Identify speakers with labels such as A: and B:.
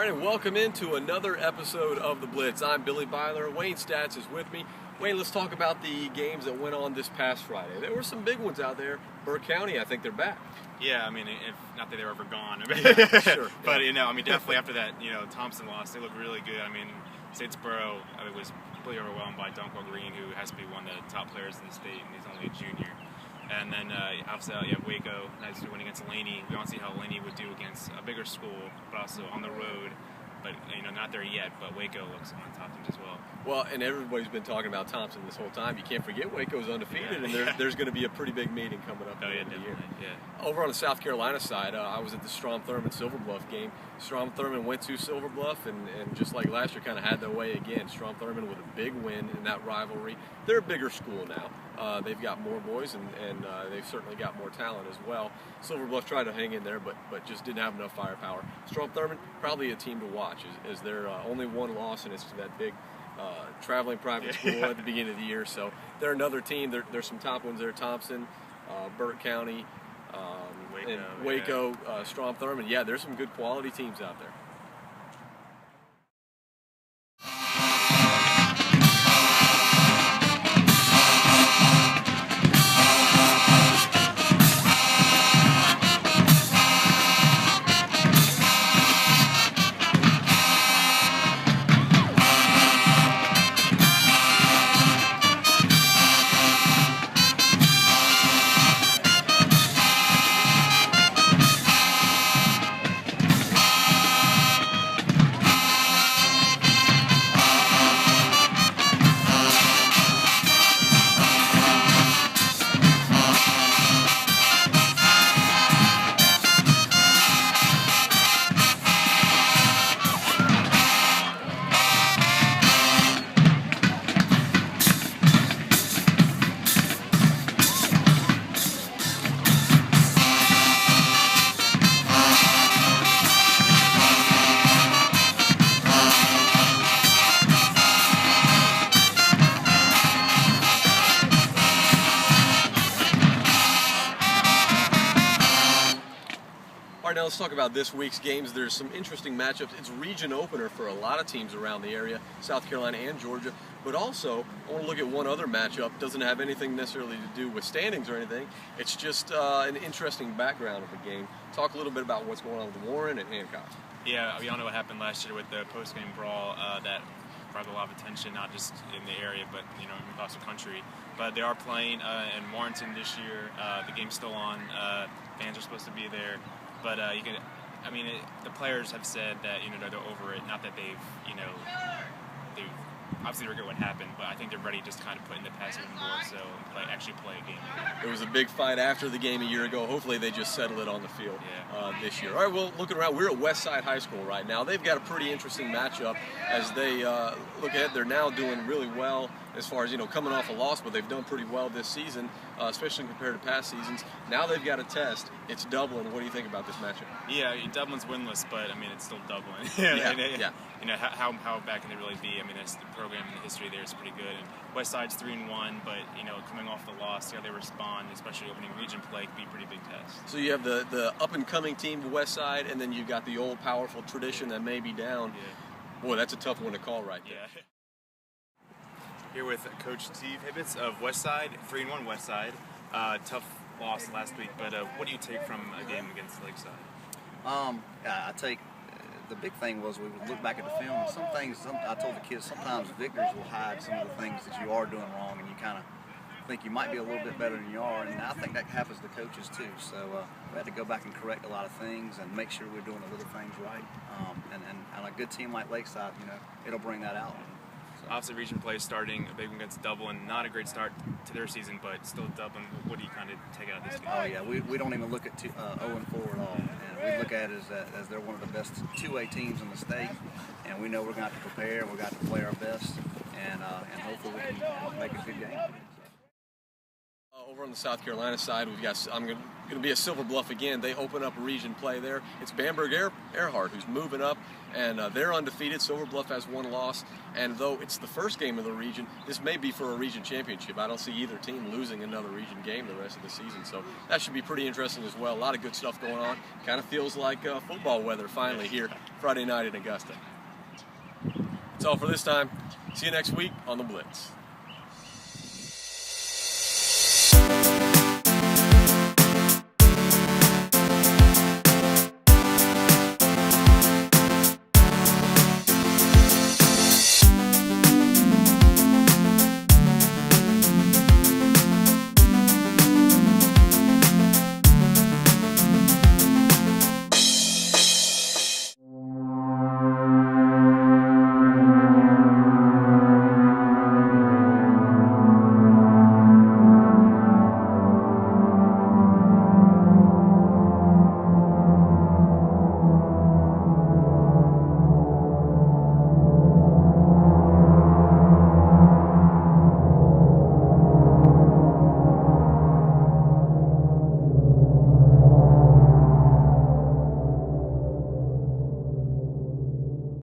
A: right, and welcome into another episode of the Blitz. I'm Billy Byler. Wayne Stats is with me. Wayne, let's talk about the games that went on this past Friday. There were some big ones out there. Burke County, I think they're back.
B: Yeah, I mean, if not that they were ever gone.
A: Sure.
B: But, definitely after that, Thompson loss, they looked really good. I mean, Statesboro was completely overwhelmed by Dunkel Green, who has to be one of the top players in the state, and he's only a junior. And then, obviously, you have Waco, nice to win against Laney. We want to see how Laney would do against a bigger school, but also on the road. But, not there yet, but Waco looks on top of them as well.
A: Well, and everybody's been talking about Thompson this whole time. You can't forget Waco's undefeated, and there's going to be a pretty big meeting coming up at the end of the year.
B: Yeah.
A: Over on the South Carolina side, I was at the Strom-Thurmond-Silver Bluff game. Strom-Thurmond went to Silver Bluff, and just like last year, kind of had their way again. Strom-Thurmond with a big win in that rivalry. They're a bigger school now. They've got more boys, and they've certainly got more talent as well. Silver Bluff tried to hang in there, but just didn't have enough firepower. Strom-Thurmond, probably a team to watch, as they're only one loss, and it's to that big traveling private school at the beginning of the year. So they're another team. There's some top ones there: Thompson, Burke County, Waco, Strom-Thurmond. Yeah, there's some good quality teams out there. All right, now let's talk about this week's games. There's some interesting matchups. It's region opener for a lot of teams around the area, South Carolina and Georgia. But also, I want to look at one other matchup. Doesn't have anything necessarily to do with standings or anything. It's just an interesting background of the game. Talk a little bit about what's going on with Warren and Hancock.
B: Yeah, we all know what happened last year with the post-game brawl that brought a lot of attention, not just in the area, but across the country. But they are playing in Warrenton this year. The game's still on. Fans are supposed to be there. But the players have said that they're over it. Not that they've obviously regret what happened, but I think they're ready just to kind of put in the past even more so actually play a game.
A: There was a big fight after the game a year ago. Hopefully they just settle it on the field this year. All right, well, looking around, we're at Westside High School right now. They've got a pretty interesting matchup as they look ahead. They're now doing really well as far as, coming off a loss, but they've done pretty well this season, especially compared to past seasons. Now they've got a test. It's Dublin. What do you think about this matchup?
B: Yeah, Dublin's winless, but, it's still Dublin.
A: Yeah.
B: How bad can they really be? The program and the history there is pretty good. And Westside's 3-1, but, coming off the loss, see how they respond, especially opening region play, could be a pretty big test.
A: So you have the up-and-coming team, the Westside, and then you've got the old, powerful tradition that may be down.
B: Yeah.
A: Boy, that's a tough one to call right there.
B: Yeah. Here with Coach Steve Hibbets of Westside, 3-1 Westside. Tough loss last week, but what do you take from a game against Lakeside?
C: I take the big thing was we would look back at the film. And some things, I told the kids, sometimes victors will hide some of the things that you are doing wrong, and you kind of think you might be a little bit better than you are. And I think that happens to coaches too. So we had to go back and correct a lot of things and make sure we're doing the little things right. And a good team like Lakeside, it'll bring that out.
B: Obviously, region play starting a big one against Dublin. Not a great start to their season, but still Dublin. What do you kind of take out of this game?
C: Oh yeah, we don't even look at 0-4 at all, and we look at it as they're one of the best 2A teams in the state, and we know we're going to have to prepare and we're going to have to play our best, and hopefully we can make a good game.
A: Over on the South Carolina side, I'm going to be at Silver Bluff again. They open up region play there. It's Bamberg Earhart who's moving up, and they're undefeated. Silver Bluff has 1 loss, and though it's the first game of the region, this may be for a region championship. I don't see either team losing another region game the rest of the season, so that should be pretty interesting as well. A lot of good stuff going on. Kind of feels like football weather finally here Friday night in Augusta. That's all for this time. See you next week on the Blitz.